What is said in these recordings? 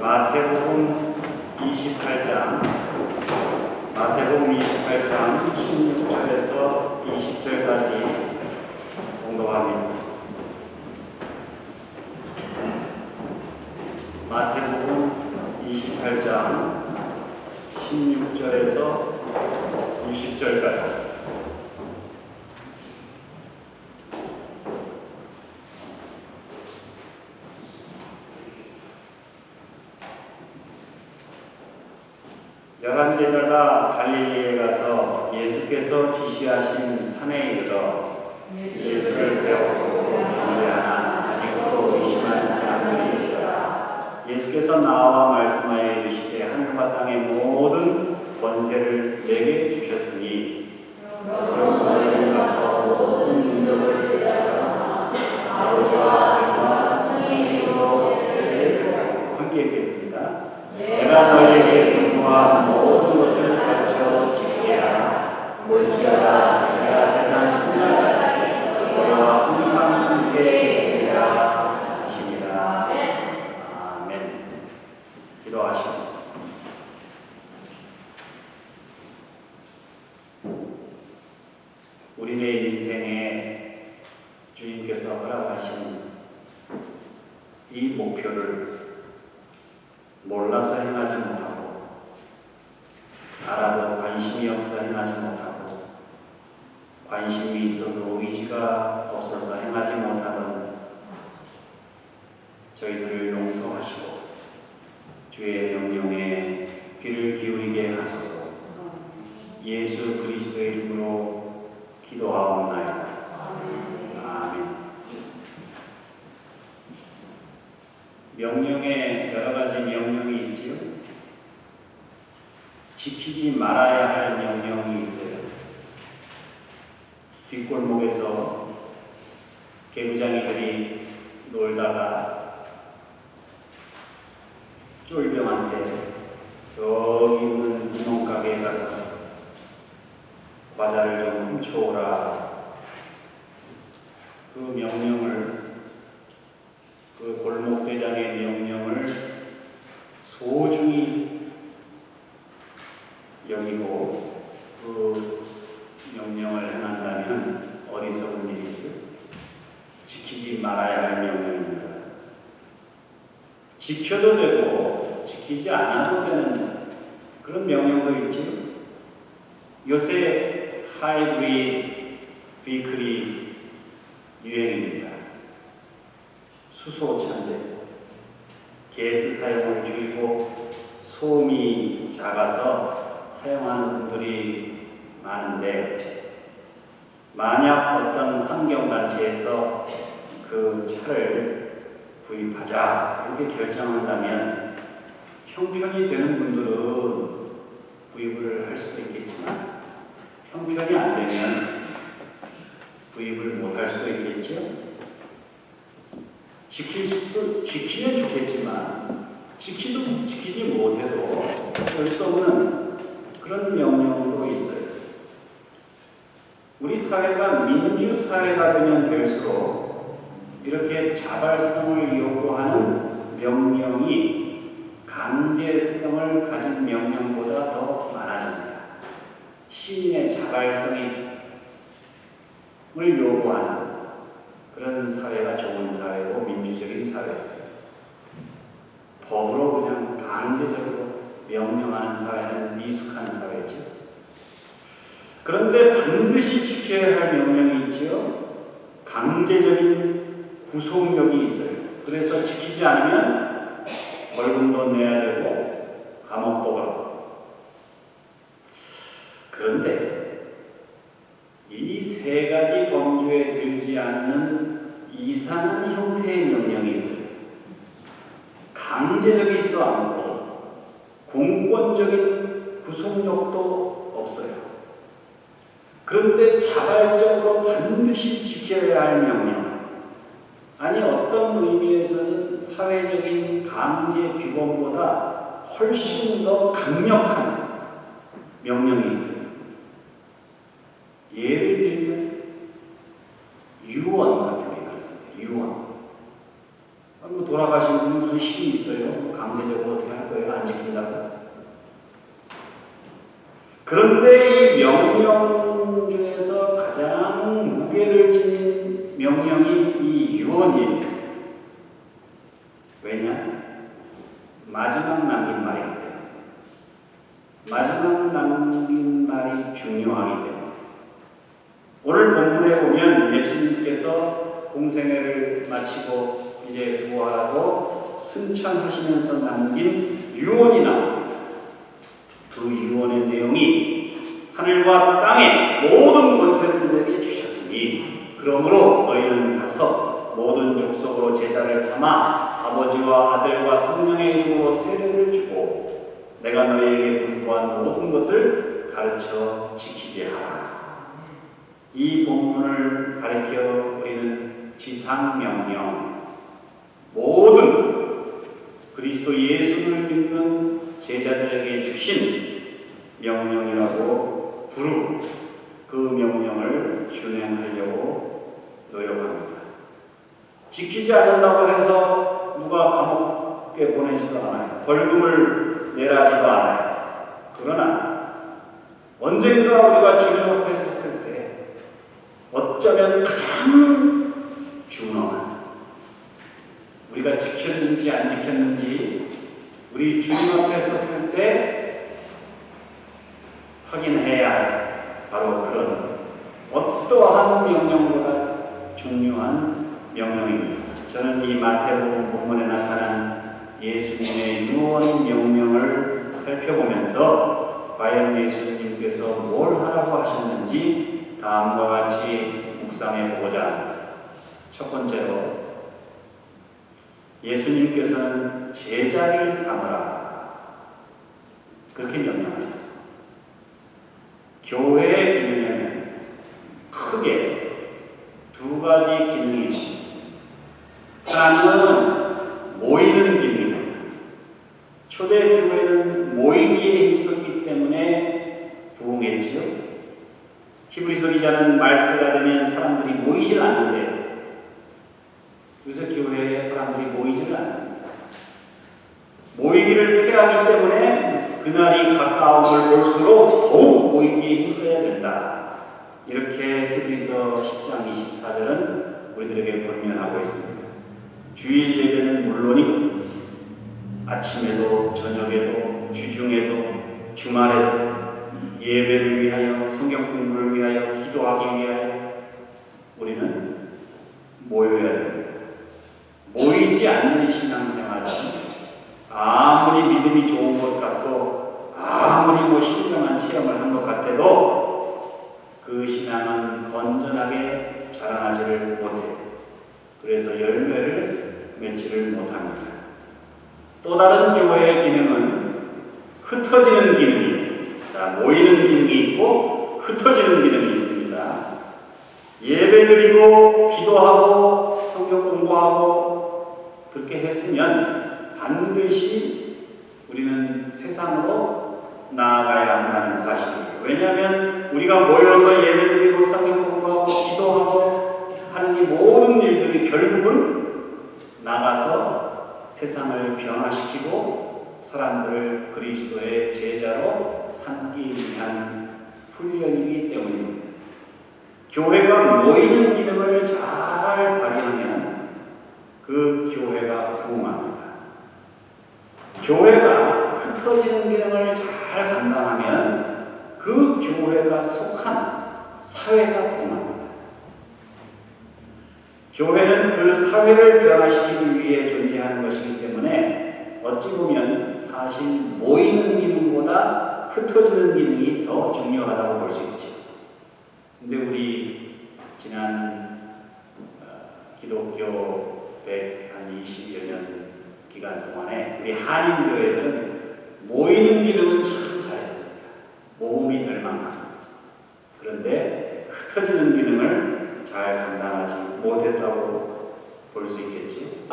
마태복음 28장 16절에서 20절까지 공독합니다. 마태복음 28장 16절에서 20절까지. 열한 제자가 갈릴리에 가서 예수께서 지시하신 산에 이르러 예수를 배웠고 경배하나 아직도 의심하는 사람들이 있더라. 예수께서 나와 말씀하여 이르시되 하늘과 땅의 모든 권세를 내게 주셨으니 그럼 너희는 가서 모든 민족을 찾아가서 아버지와 아들과 성령의 이름으로 세례를 함께 읽겠습니다. 내가 너희에게 분부한 모든 것을 가르쳐 지키게 하라. 볼지어다 내가 세상 끝날까지 너희와 항상 함께 있으리라 하시니라. 아멘. 기도하시겠습니다. 우리의 인생에 주님께서 허락하신 이 목표를 몰라서 행하지 못하고 알아도 관심이 없어 행하지 못하고 관심이 있어도 의지가 없어서 행하지 못하던 저희들을 용서하시고 주의 명령에 귀를 기울이게 하소서. 예수 그리스도의 이름으로 기도하옵나이다. 아멘. 명령에 여러 가지 명령이 있지요. 지키지 말아야 할 명령이 있어요. 뒷골목에서 개구장이들이 놀다가 쫄병한테 여기 있는 구멍가게에 가서 과자를 좀 훔쳐오라. 그 명령을, 그 골목대장의 명령을 소중히 여기고 그 명령을 행한다면 어리석은 일이지요. 지키지 말아야 할 명령입니다. 지켜도 되고 지키지 않아도 되는 그런 명령도 있지요. 요새 하이브리드 비클이 유행입니다. 수소차인데 가스 사용을 줄이고 소음이 작아서 사용하는 분들이 많은데, 만약 어떤 환경단체에서 그 차를 구입하자 이렇게 결정한다면 형편이 되는 분들은 구입을 할 수도 있겠지만 형편이 안 되면 구입을 못할 수도 있겠죠. 지키면 좋겠지만 지키지 못해도 될 수 없는 그런 명령도 있어요. 우리 사회가 민주사회가 되면 될수록 이렇게 자발성을 요구하는 명령이 강제성을 가진 명령보다 더 많아집니다. 시민의 자발성을 요구하는 그런 사회가 좋은 사회고 민주적인 사회입니다. 법으로 그냥 강제적으로 명령하는 사회는 미숙한 사회죠. 그런데 반드시 지켜야 할 명령이 있지요. 강제적인 구속력이 있어요. 그래서 지키지 않으면 벌금도 내야 되고 감옥도 가고. 그런데 이 세 가지 범주에 들지 않는 이상한 형태의 명령이 있어요. 강제적이지도 않고 공권적인 구속력도 없어요. 그런데 자발적으로 반드시 지켜야 할 명령, 아니 어떤 의미에서는 사회적인 강제 규범보다 훨씬 더 강력한 명령이 있어요. 예를 들면 유언 같은 게 있습니다. 유언. 돌아가신 분이 무슨 힘이 있어요? 강제적으로 어떻게 할 거예요? 안 지킨다고? 그런데 이 명령 중에서 가장 무게를 지닌 명령이 이 유언이에요. 왜냐? 마지막 남긴 말이기 때문에. 마지막 남긴 말이 중요하기 때문에. 오늘 본문에 보면 예수님께서 공생애를 마치고 이제 부활하고 승천하시면서 남긴 유언이 나옵니다. 그 유언의 내용이 하늘과 땅의 모든 권세를 내게 주셨으니 그러므로 너희는 가서 모든 족속으로 제자를 삼아 아버지와 아들과 성령의 이름으로 세례를 주고 내가 너희에게 분부한 모든 것을 가르쳐 지키게 하라. 이 본문을 가리켜 우리는 지상명령, 모든 그리스도 예수를 믿는 제자들에게 주신 명령이라고 부르고 그 명령을 준행하려고 노력합니다. 지키지 않는다고 해서 누가 감옥에 보내지도 않아요. 벌금을 내라지도 않아요. 그러나 언젠가 우리가 주님 앞에 섰을 때 어쩌면 가장 중요한 우리가 지켰는지 안 지켰는지 우리 주님 앞에 섰을 때 확인해야 할 바로 그런 어떠한 명령보다 중요한 명령입니다. 저는 이 마태복음 본문에 나타난 예수님의 유언 명령을 살펴보면서 과연 예수님께서 뭘 하라고 하셨는지 다음과 같이 묵상해 보고자 합니다. 첫 번째로 예수님께서는 제자를 삼으라 그렇게 명령하셨습니다. 교회의 기능에는 크게 두 가지 기능이 있습니다. 하나는 모이는 기능입니다. 초대교회는 모이기에 힘썼기 때문에 부흥했지요. 히브리서 기자는 말세가 되면 사람들이 모이질 않는데요. 요새 교회에 사람들이 모이질 않습니다. 모이기를 피하기 때문에 그날이 가까움을 볼수록 더욱 모이기에 힘써야 된다. 이렇게 히브리서 10장 24절은 우리들에게 권면하고 있습니다. 주일 예배는 물론이고 아침에도 저녁에도 주중에도 주말에도 예배를 위하여 성경 공부를 위하여 기도하기 위하여 우리는 모여야 됩니다. 모이지 않는 신앙생활은 아무리 믿음이 좋은 것 같고 아무리 신령한 체험을 한 것 같아도 그 신앙은 건전하게 자라나지를 못해요. 그래서 열매를 맺지를 못합니다. 또 다른 교회의 기능은 흩어지는 기능이에요. 자, 모이는 기능이 있고 흩어지는 기능이 있습니다. 예배드리고 기도하고 성경 공부하고 그렇게 했으면 반드시 우리는 세상으로 나아가야 한다는 사실이에요. 왜냐하면 우리가 모여서 예배드리고 성경 공부하고 기도하고 하는 이 모든 일들이 결국은 나가서 세상을 변화시키고 사람들을 그리스도의 제자로 삼기 위한 훈련이기 때문입니다. 교회가 모이는 기능을 잘 발휘하면 그 교회가 부흥합니다. 교회가 흩어지는 기능을 잘 감당하면 그 교회가 속한 사회가 부흥합니다. 교회는 그 사회를 변화시키기 위해 존재하는 것이기 때문에 어찌 보면 사실 모이는 기능보다 흩어지는 기능이 더 중요하다고 볼 수 있죠. 근데 우리 지난 기독교 120여 년 기간 동안에 우리 한인교회들은 모이는 기능은 참 잘했습니다. 모험이 될 만큼. 그런데 흩어지는 기능을 잘 감당하지 못했다고 볼 수 있겠지.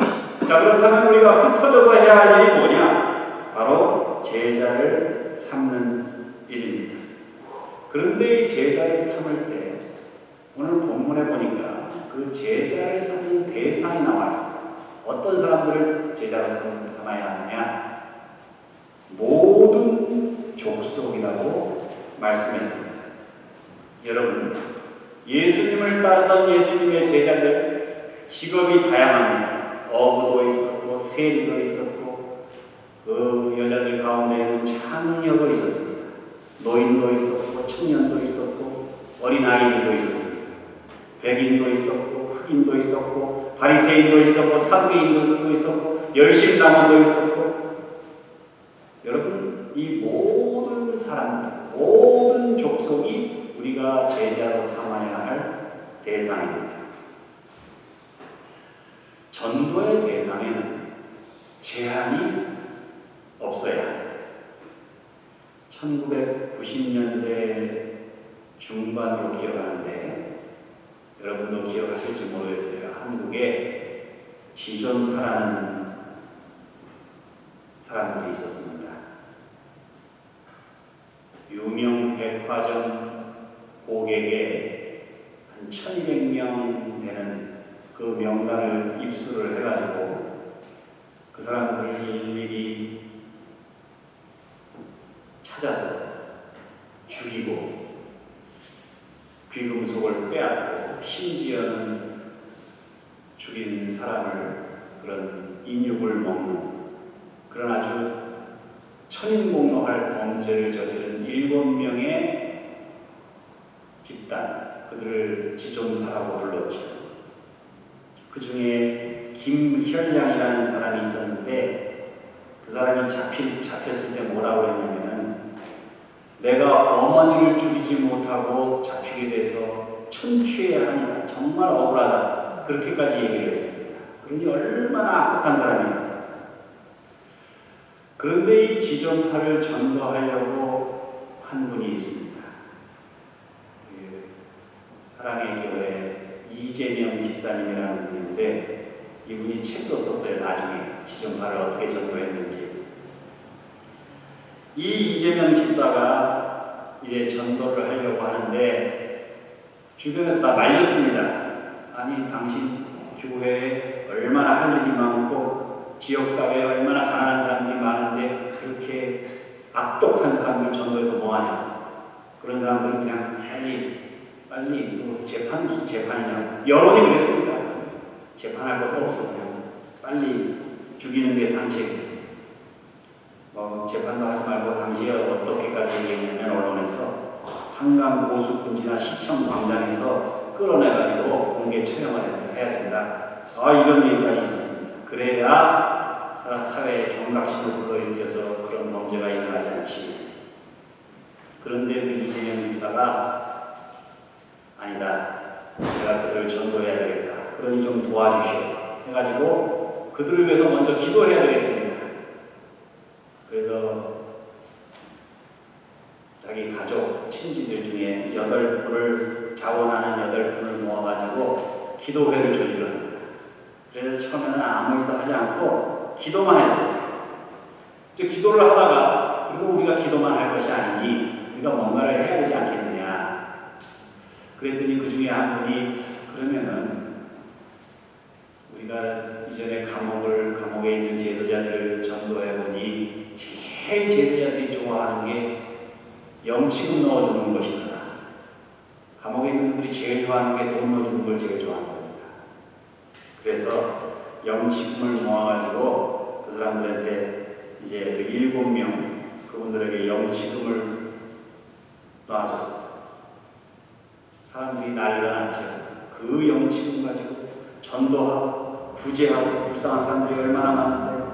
자, 그렇다면 우리가 흩어져서 해야 할 일이 뭐냐? 바로 제자를 삼는 일입니다. 그런데 이 제자를 삼을 때 오늘 본문에 보니까 그 제자를 삼는 대상이 나와 있어요. 어떤 사람들이 사람들을 제자로 삼아야 하느냐? 모든 족속이라고 말씀했습니다. 여러분, 예수님을 따르던 예수님의 제자들 직업이 다양합니다. 어부도 있었고 세리도 있었고 그 여자들 가운데에는 창녀도 있었습니다. 노인도 있었고 청년도 있었고 어린아이들도 있었습니다. 백인도 있었고 흑인도 있었고 바리새인도 있었고 사두개인도 있었고 열심당원도 있었고 여러분 이 모든 사람들 모든 족속이 우리가 제자로 삼아야 할 대상입니다. 전도의 대상에는 제한이 없어야 합니다. 1990년대 중반으로 기억하는데 여러분도 기억하실지 모르겠어요. 한국에 지존파라는 사람들이 있었습니다. 유명 백화점 고객에 한 1200명 되는 그 명단을 입수를 해가지고 그 사람들을 일일이 찾아서 죽이고 귀금속을 빼앗고 심지어는 죽인 사람을 그런 인육을 먹는 그런 아주 천인공노할 범죄를 저지른 7명의 집단, 그들을 지존파라고 불렀죠. 그 중에 김혈량이라는 사람이 있었는데 그 사람이 잡혔을 때 뭐라고 했냐면은 내가 어머니를 죽이지 못하고 잡히게 돼서 천추의 한이다. 정말 억울하다. 그렇게까지 얘기를 했습니다. 그러니 얼마나 악독한 사람이에요. 그런데 이 지존파를 전도하려고 한 분이 있습니다. 사랑의 교회 이재명 집사님이라는 분인데 이분이 책도 썼어요. 나중에 지존파를 어떻게 전도했는지. 이 이재명 집사가 이제 전도를 하려고 하는데 주변에서 다 말렸습니다. 아니 당신 교회에 얼마나 할 일이 많고 지역사회에 얼마나 가난한 사람들이 많은데 그렇게 악독한 사람들 전도해서 뭐하냐. 그런 사람들은 그냥 빨리 재판 무슨 재판이냐. 여론이 그랬습니다. 재판할 것도 없어. 그냥 빨리 죽이는 게 상책이에요. 재판도 하지 말고 당시에 어떻게까지 얘기했냐면 언론에서 한강 고수군지나 시청 광장에서 끌어내가지고 공개 처형을 해야 된다. 이런 얘기까지 있었습니다. 그래야 사회의 경각심을 불러일으켜서 그런 범죄가 일어나지 않지. 그런데 그 이재명 집사가 아니다. 내가 그들을 전도해야 되겠다. 그러니 좀 도와주시오. 해가지고 그들을 위해서 먼저 기도해야 되겠습니다. 그래서 자기 가족, 친지들 중에 8분을 자원하는 8분을 모아가지고 기도회를 조직을 합니다. 그래서 처음에는 아무 일도 하지 않고 기도만 했어요. 이제 기도를 하다가 그리고 우리가 기도만 할 것이 아니니 우리가 뭔가를 해야 되지 않겠느냐. 그랬더니 그 중에 한 분이 그러면은 우리가 이전에 감옥에 있는 제소자들을 전도해보니 제일 제소자들이 좋아하는 게 영치금 넣어주는 것이다. 감옥에 있는 분들이 제일 좋아하는 게 돈 넣어주는 걸 제일 좋아하는 겁니다. 그래서 영치금을 모아가지고 그 사람들한테 이제 그 7명 그분들에게 영치금을 놔줬어요. 사람들이 난리가 났죠. 그 영치금 가지고 전도하고 구제하고 불쌍한 사람들이 얼마나 많은데.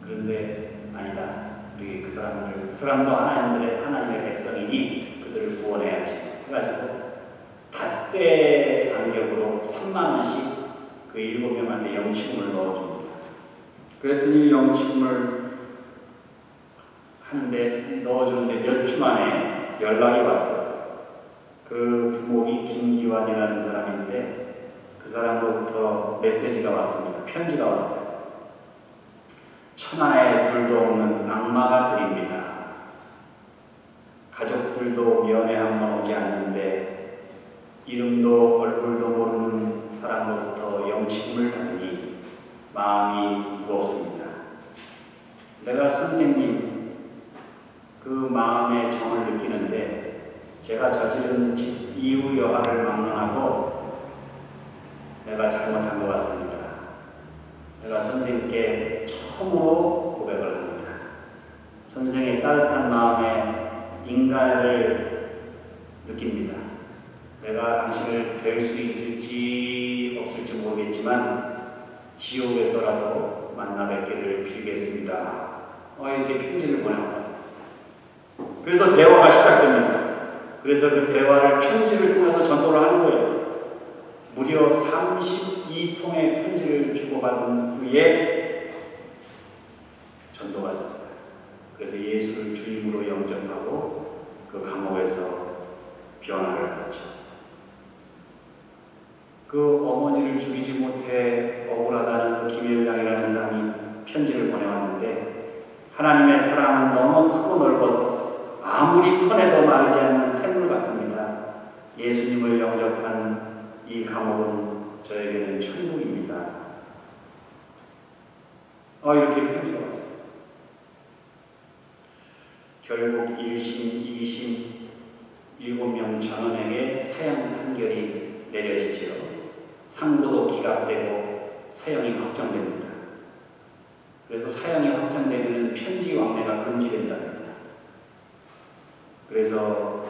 그런데 아니다. 우리 그 사람도 하나님의 백성이니 그들을 구원해야지. 해가지고 닷새 간격으로 3만 원씩 그 7명한테 영치금을 넣어줍니다. 그랬더니 영치금을 하는데 넣어주는데 몇 주 만에 연락이 왔어요. 그 두목이 김기환이라는 사람인데 그 사람으로부터 메시지가 왔습니다. 편지가 왔어요. 천하에 둘도 없는 악마가 드립니다. 가족들도 면회 한번 오지 않는데 이름도 얼굴도 모르는 사람으로부터 영치금을 받으니 마음이 무겁습니다. 내가 선생님 그 마음의 정을 느끼는데 제가 저지른 이유 여하를 막론하고 내가 잘못한 것 같습니다. 내가 선생님께 처음으로 고백을 합니다. 선생의 따뜻한 마음에 인간을 느낍니다. 내가 당신을 뵐 수 있을지 없을지 모르겠지만 지옥에서라도 만나 뵙기를 빌겠습니다. 이렇게 편지를 보냅니다. 그래서 대화가 시작됩니다. 그래서 그 대화를 편지를 통해서 전도를 하는 거예요. 무려 32통의 편지를 주고받은 후에 전도가 됩니다. 그래서 예수를 주임으로 영접하고 그 감옥에서 변화를 받죠. 그 어머니를 죽이지 못해 억울하다는 김일량이라는 사람이 편지를 보내왔는데 하나님의 사랑은 너무 크고 넓어서 아무리 퍼내도 마르지 않는 샘물 같습니다. 예수님을 영접한 이 감옥은 저에게는 천국입니다. 이렇게 편지가 왔어요. 결국 1심, 2심 7명 전원에게 사형 판결이 내려지지요. 상고도 기각되고 사형이 확정됩니다. 그래서 사형이 확정되면 편지 왕래가 금지된답니다. 그래서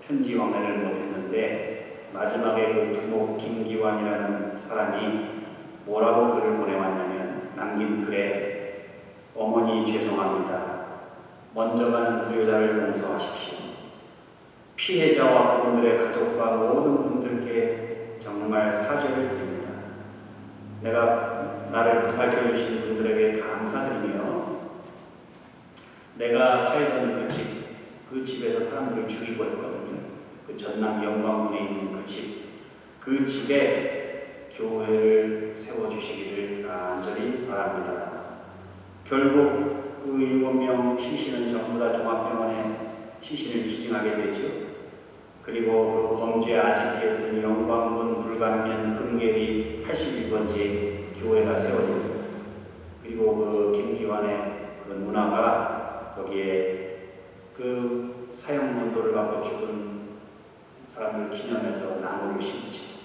편지 왕래를 못했는데 마지막에 그 두목 김기환이라는 사람이 뭐라고 글을 보내왔냐면 남긴 글에 어머니 죄송합니다. 먼저 가는 부유자를 용서하십시오. 피해자와 그분들의 가족과 모든 분들께 정말 사죄를 드립니다. 내가 나를 보살펴 주신 분들에게 감사드리며 내가 살던 그 집에서 사람들을 죽이고 했거든요. 그 전남 영광군에 있는 그 집에 교회를 세워주시기를 간절히 바랍니다. 결국 그 7명 시신은 전부 다 종합병원에 시신을 기증하게 되죠. 그리고 그 범죄 아지트였던 영광군 불감면 금계리 81번지에 교회가 세워집니다. 그리고 그 김기환의 그 누나가 거기에 그 사형문도를 받고 죽은 사람을 기념해서 나무를 심지.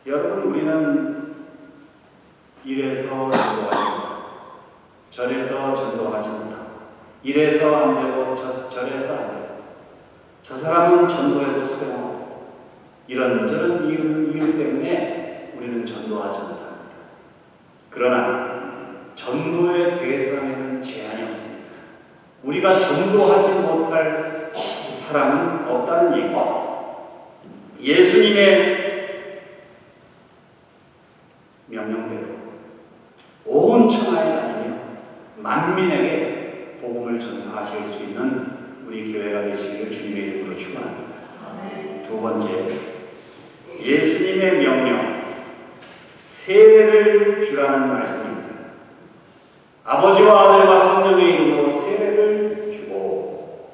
여러분, 우리는 이래서 전도하지 저래서 전도하지 못하고 이래서 안 되고 저래서 안 되고 저 사람은 전도해도 소용없고 이런저런 이유 때문에 우리는 전도하지 못합니다. 그러나 전도의 대상에는 제한이 없습니다. 우리가 전도하지 못할 사람은 없다는 얘기입니다. 예수님의 명령대로 온 천하에 다니며 만민에게 복음을 전파하실 수 있는 우리 교회가 되시기를 주님의 이름으로 축원합니다. 두 번째, 예수님의 명령, 세례를 주라는 말씀입니다. 아버지와 아들과 성령의 이름으로 세례를 주고,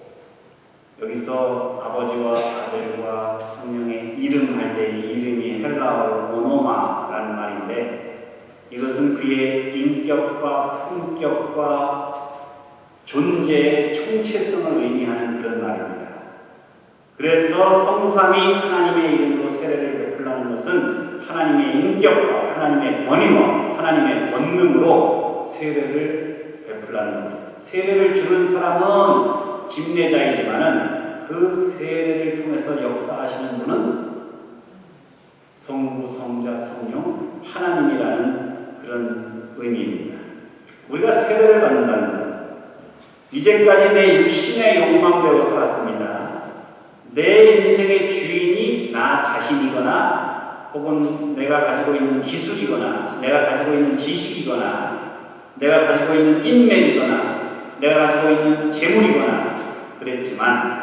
여기서 아버지와 아들과 성령의 이름 할 때 이 이름이 헬라어로 오노마라는 말인데 이것은 그의 인격과 품격과 존재의 총체성을 의미하는 그런 말입니다. 그래서 성삼위 하나님의 이름으로 세례를 베풀라는 것은 하나님의 인격과 하나님의 권위와 하나님의 권능으로 세례를 베풀라는 겁니다. 세례를 주는 사람은 집례자이지만은 그 세례를 통해서 역사하시는 분은 성부, 성자, 성령, 하나님이라는 그런 의미입니다. 우리가 세례를 받는다는 것, 이제까지 내 육신의 욕망대로 살았습니다. 내 인생의 주인이 나 자신이거나 혹은 내가 가지고 있는 기술이거나 내가 가지고 있는 지식이거나 내가 가지고 있는 인맥이거나 내가 가지고 있는 재물이거나 그랬지만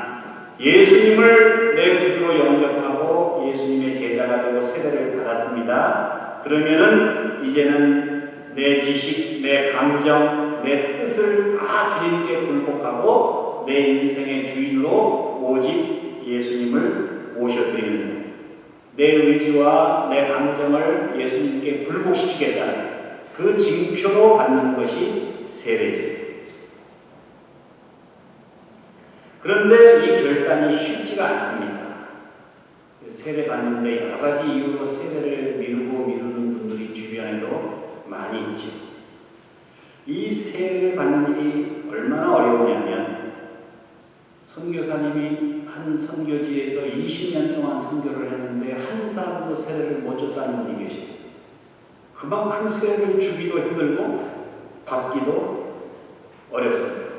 예수님을 내 구주로 영접하고 예수님의 제자가 되고 세례를 받았습니다. 그러면은 이제는 내 지식, 내 감정, 내 뜻을 다 주님께 굴복하고 내 인생의 주인으로 오직 예수님을 모셔드리는, 내 의지와 내 감정을 예수님께 굴복시키겠다는 그 징표로 받는 것이 세례죠. 그런데 이 결단이 쉽지가 않습니다. 세례 받는데 여러 가지 이유로 세례를 미루는 분들이 주변에도 많이 있죠. 이 세례를 받는 일이 얼마나 어려우냐면 선교사님이 한 선교지에서 20년 동안 선교를 했는데 한 사람도 세례를 못 줬다는 분이 계십니다. 그만큼 세례를 주기도 힘들고 받기도 어렵습니다.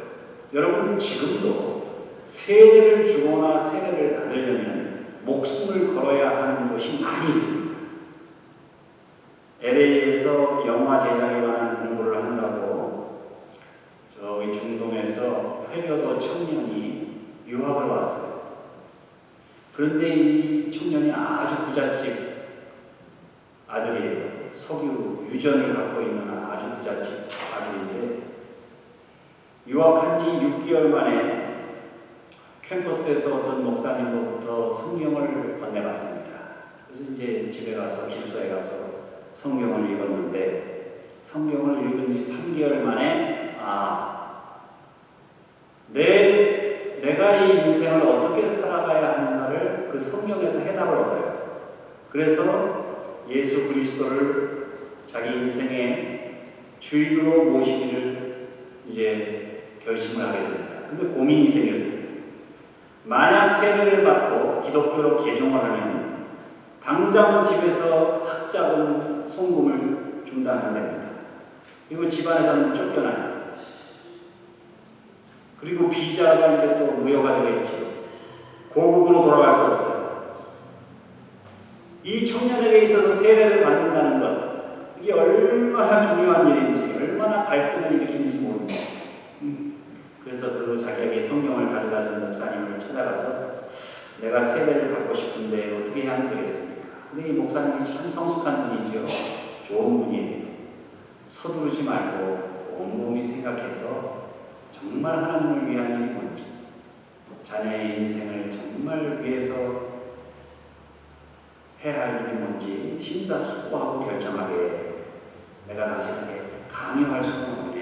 여러분 지금도 세례를 주거나 세례를 받으려면 목숨을 걸어야 하는 곳이 많이 있습니다. LA에서 영화 제작에 관한 공부를 하느라고 저기 중동에서 8여도 청년이 유학을 왔어요. 그런데 이 청년이 아주 부잣집 아들이에요. 석유 유전을 갖고 있는 아주 부잣집 아들인데 유학한 지 6개월 만에 캠퍼스에서 어떤 목사님으로부터 성경을 건네받습니다. 그래서 이제 집에 가서 기숙사에 가서 성경을 읽었는데 성경을 읽은 지 3개월 만에 내가 이 인생을 어떻게 살아가야 하는가를 그 성경에서 해답을 얻어요. 그래서 예수 그리스도를 자기 인생의 주인으로 모시기를 이제 결심을 하게 됩니다. 근데 고민이 생겼어요. 만약 세례를 받고 기독교로 개종을 하면 당장 집에서 학자금 송금을 중단한답니다. 그리고 집안에서는 쫓겨나요. 그리고 비자가 이제 또 무효가 되겠죠. 고국으로 돌아갈 수 없어요. 이 청년에게 있어서 세례를 받는다는 것, 이게 얼마나 중요한 일인지, 얼마나 갈등을 일으키는지 모릅니다. 그래서 그 자기에게 성경을 가져다준 목사님을 찾아가서 내가 세례를 받고 싶은데 어떻게 하면 되겠습니까? 근데 이 목사님이 참 성숙한 분이죠. 좋은 분이에요. 서두르지 말고 곰곰이 생각해서 정말 하나님을 위한 일이 뭔지, 자녀의 인생을 정말 위해서 해야 할 일이 뭔지 심사숙고하고 결정하게 내가 당신에게 강요할 수는 없네.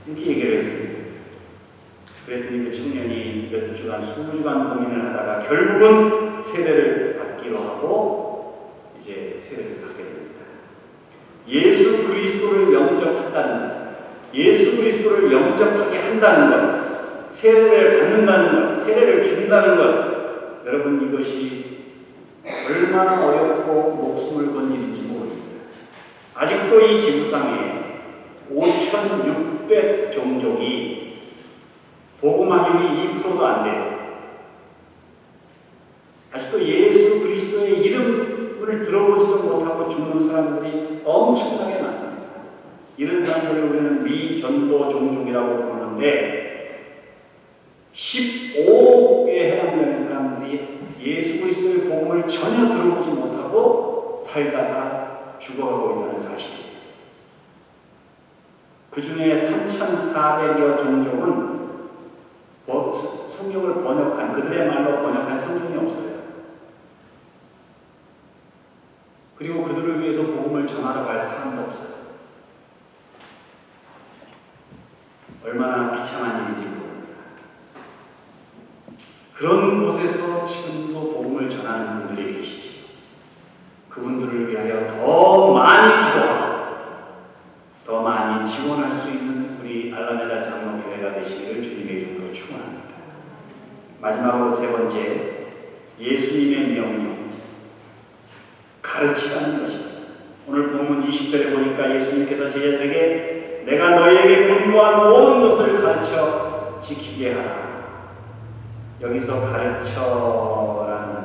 이렇게 얘기를 했습니다. 그랬더니 그 청년이 몇 주간, 수주간 고민을 하다가 결국은 세례를 받기로 하고 이제 세례를 받게 됩니다. 예수 그리스도를 영접한다는 것, 예수 그리스도를 영접하게 한다는 것, 세례를 받는다는 것, 세례를 준다는 것, 여러분 이것이 얼마나 어렵고 목숨을 건 일인지 모릅니다. 아직도 이 지구상에 5,600 종족이 복음화율이 2%도 안 돼요. 아직도 예수 그리스도의 이름을 들어보지도 못하고 죽는 사람들이 엄청나게 많습니다. 이런 사람들을 우리는 미전도 종족이라고 부르는데 15억에 해당되는 사람들이 예수 그리스도의 복음을 전혀 들어보지 못하고 살다가 죽어가고 있다는 사실입니다. 그 중에 3,400여 종족은 성경을 번역한, 그들의 말로 번역한 성경이 없어요. 그리고 그들을 위해서 복음을 전하러 갈 사람도 없어요. 얼마나 비참한 일인지 모릅니다. 그런 곳에서 지금도 복음을 전하는 분들이 계시죠. 그분들을 위하여 더 많이 기도하고 더 많이 지원할 수 있는 우리 알라메다 장로교회가 되시기를 주님의 이름으로 축원합니다. 마지막으로 세 번째, 예수님의 명령, 가르치라는 것입니다. 오늘 본문 20절에 보니까 예수님께서 제자들에게 내가 너희에게 분부한 모든 것을 가르쳐 지키게 하라. 여기서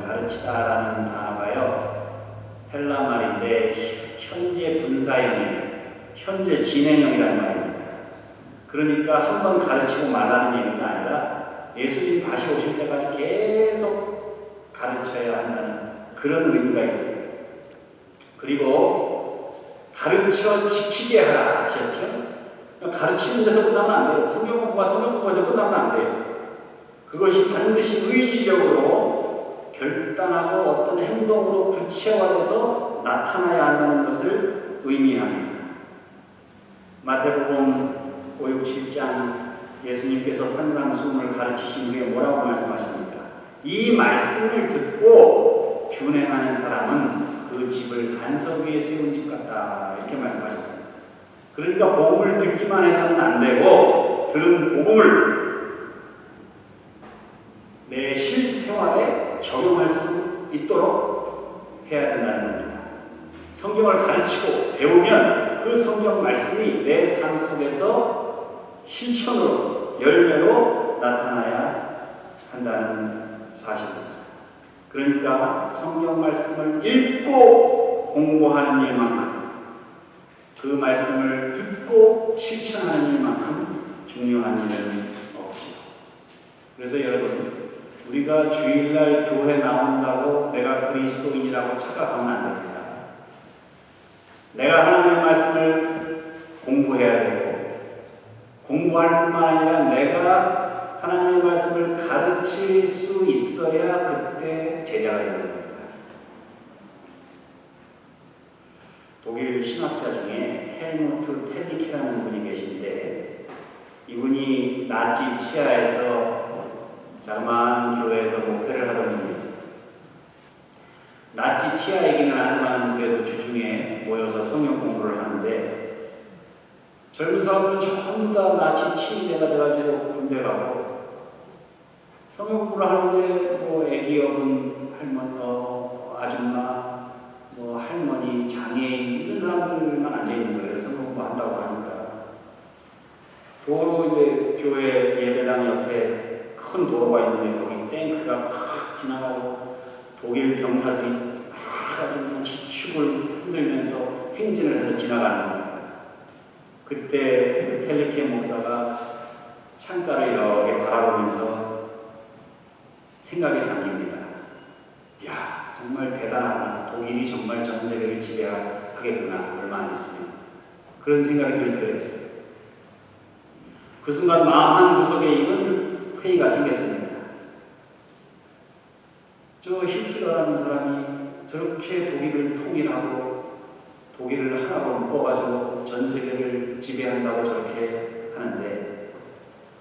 가르치다라는 단어가요, 헬라 말인데 현재 분사형이에요. 현재 진행형이라는 말입니다. 그러니까 한 번 가르치고 말라는 얘기가 아니라 예수님 다시 오실 때까지 계속 가르쳐야 한다는 그런 의미가 있어요. 그리고 가르쳐 지키게 하라 하셨죠? 가르치는 데서 끝나면 안 돼요. 성경 공부에서 끝나면 안 돼요. 그것이 반드시 의지적으로 결단하고 어떤 행동으로 구체화돼서 나타나야 한다는 것을 의미합니다. 마태복음 5, 6, 7장 예수님께서 산상수훈을 가르치신 후에 뭐라고 말씀하십니까? 이 말씀을 듣고 준행하는 사람은 그 집을 반석 위에 세운 집 같다, 이렇게 말씀하셨습니다. 그러니까 복음을 듣기만 해서는 안 되고 들은 복음을 내 실생활에 적용할 수 있도록 해야 된다는 겁니다. 성경을 가르치고 배우면 그 성경 말씀이 내 삶 속에서 실천으로, 열매로 나타나야 한다는 사실입니다. 그러니까 성경 말씀을 읽고 공부하는 일만큼, 그 말씀을 듣고 실천하는 일만큼 중요한 일은 없지요. 그래서 여러분, 우리가 주일날 교회 나온다고 내가 그리스도인이라고 착각하면 안 됩니다. 내가 하나님의 말씀을 공부해야 되고, 공부할 뿐만 아니라 내가 하나님의 말씀을 가르칠 수 있어야 그때 제자가 되는 겁니다. 독일 신학자 중에 헬무트 텔리케라는 분이 계신데, 이분이 나치 치하에서 자그마한 교회에서 목회를 하던 분이에요. 나치 치하이기는 하지만 그래도 주중에 모여서 성경 공부를 하는데, 젊은 사람들은 전부 다 나치 치인대가 돼가지고 군대 가고, 성경 공부를 하는데 뭐 애기 어른, 할머니, 아줌마, 뭐 할머니, 장애인 이런 사람들만 앉아 있는 거예요. 성경 공부 한다고 하니까. 도로 이제 교회 예배당 옆에 큰 도로가 있는데 거기 탱크가 막 지나가고 독일 병사들이 막 아주 지축을 흔들면서 행진을 해서 지나가는 겁니다. 그때 그 텔리케 목사가 창가를 이렇게 바라보면서 생각에 잠깁니다. 야, 정말 대단하구나. 독일이 정말 전 세계를 지배하겠구나. 얼마 안 있으면. 그런 생각이 들더라고요. 그 순간 마음 한 구석에 이런 회의가 생겼습니다. 저 히틀러라는 사람이 저렇게 독일을 통일하고 독일을 하나로 묶어가지고 전 세계를 지배한다고 저렇게 하는데,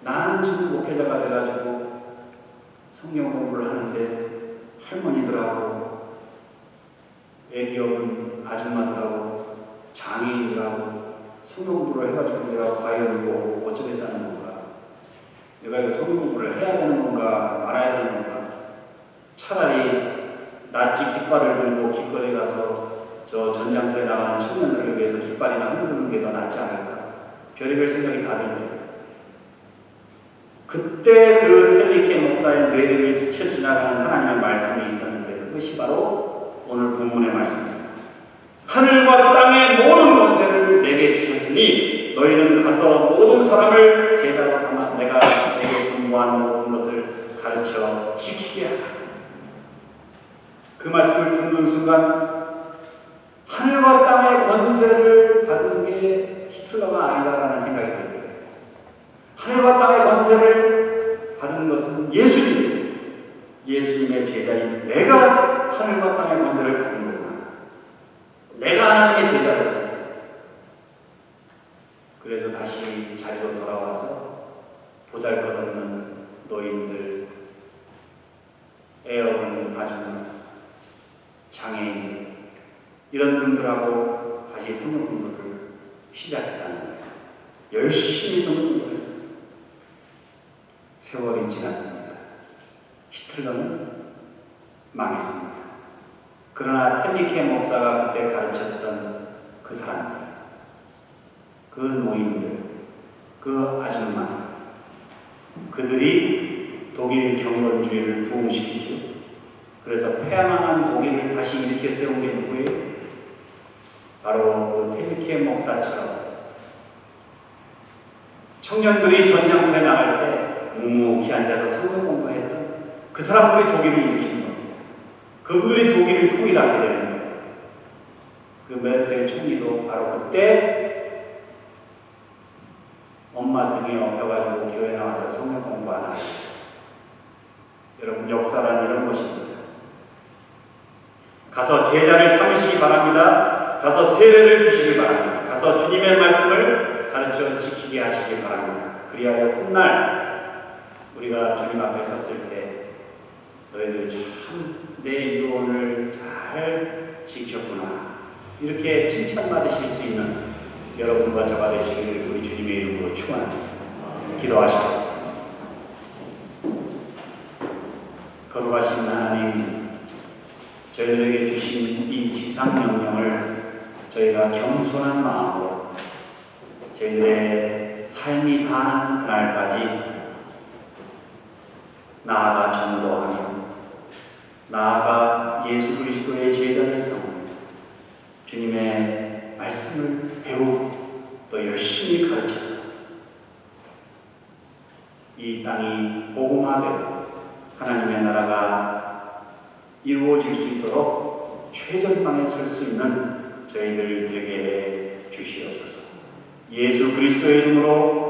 나는 지금 목회자가 돼가지고 성경 공부를 하는데 할머니들하고 애기어른 아줌마들하고 장애인들하고 성경 공부를 해가지고 내가 과연 이거 어쩌겠다는 건가? 내가 이거 성경 공부를 해야 되는 건가 말아야 되는 건가? 차라리 나치 깃발을 들고 길거리에 가서 저 전장터에 나가는 청년들을 위해서 깃발이나 흔드는 게 더 낫지 않을까? 별의별 생각이 다 들더라고요. 그때 그 텔리케 목사의 뇌를 스쳐 지나가는 하나님의 말씀이 있었는데, 그것이 바로 오늘 본문의 말씀입니다. 하늘과 땅의 모든 권세를 내게 주셨으니 너희는 가서 모든 사람을 제자로 삼아 내가 내게 공부한 모든 것을 가르쳐 지키게 하라. 그 말씀을 듣는 순간 하늘과 땅의 권세를 받은 게 히틀러가 아니다라는 생각이 들어요. 하늘과 땅의 권세를 받은 것은 예수님의 제자인 내가 하늘과 땅의 권세를 받은 거구나. 내가 하나님의 제자다. 그래서 다시 자리로 돌아와서 보잘것없는 노인들, 애어른 아줌마, 장애인 이런 분들하고 다시 성경 공부를 시작했다는 거예요. 열심히 성경 공부를 했습니다. 세월이 지났습니다. 히틀러는 망했습니다. 그러나 텔리케 목사가 그때 가르쳤던 그 사람들, 그 노인들, 그 아줌마들, 그들이 독일 경건주의를 부흥시키죠. 그래서 패망한 독일을 다시 일으켜 세운 게 누구예요? 바로 그 텔리케 목사처럼 청년들이 전장터에 나갈 때 묵묵히 앉아서 성경 공부했던 그 사람들이 독일을 일으키는 겁니다. 그분들이 독일을 통일하게 되는 거예요. 그 메르켈 총리도 바로 그때 엄마 등에 업혀가지고 교회 나와서 성경 공부하는 아이. 여러분, 역사란 이런 것입니다. 가서 제자를 삼으시기 바랍니다. 가서 세례를 주시기 바랍니다. 가서 주님의 말씀을 가르쳐 지키게 하시기 바랍니다. 그리하여 훗날 우리가 주님 앞에 섰을 때 너희들 참 내 유언을 잘 지켰구나, 이렇게 칭찬받으실 수 있는 여러분과 저가 되시기를 우리 주님의 이름으로 축원합니다. 기도하시겠습니다. 거룩하신 하나님, 저희들에게 주신 이 지상명령을 저희가 겸손한 마음으로 저희들의 삶이 다하는 그날까지 나아가 전도하며 나아가 예수 그리스도의 제자를 삼으며 주님의 말씀을 배우고 또 열심히 가르쳐서 이 땅이 복음화되고 하나님의 나라가 이루어질 수 있도록 최전방에 설 수 있는 저희들 되게 해 주시옵소서. 예수 그리스도의 이름으로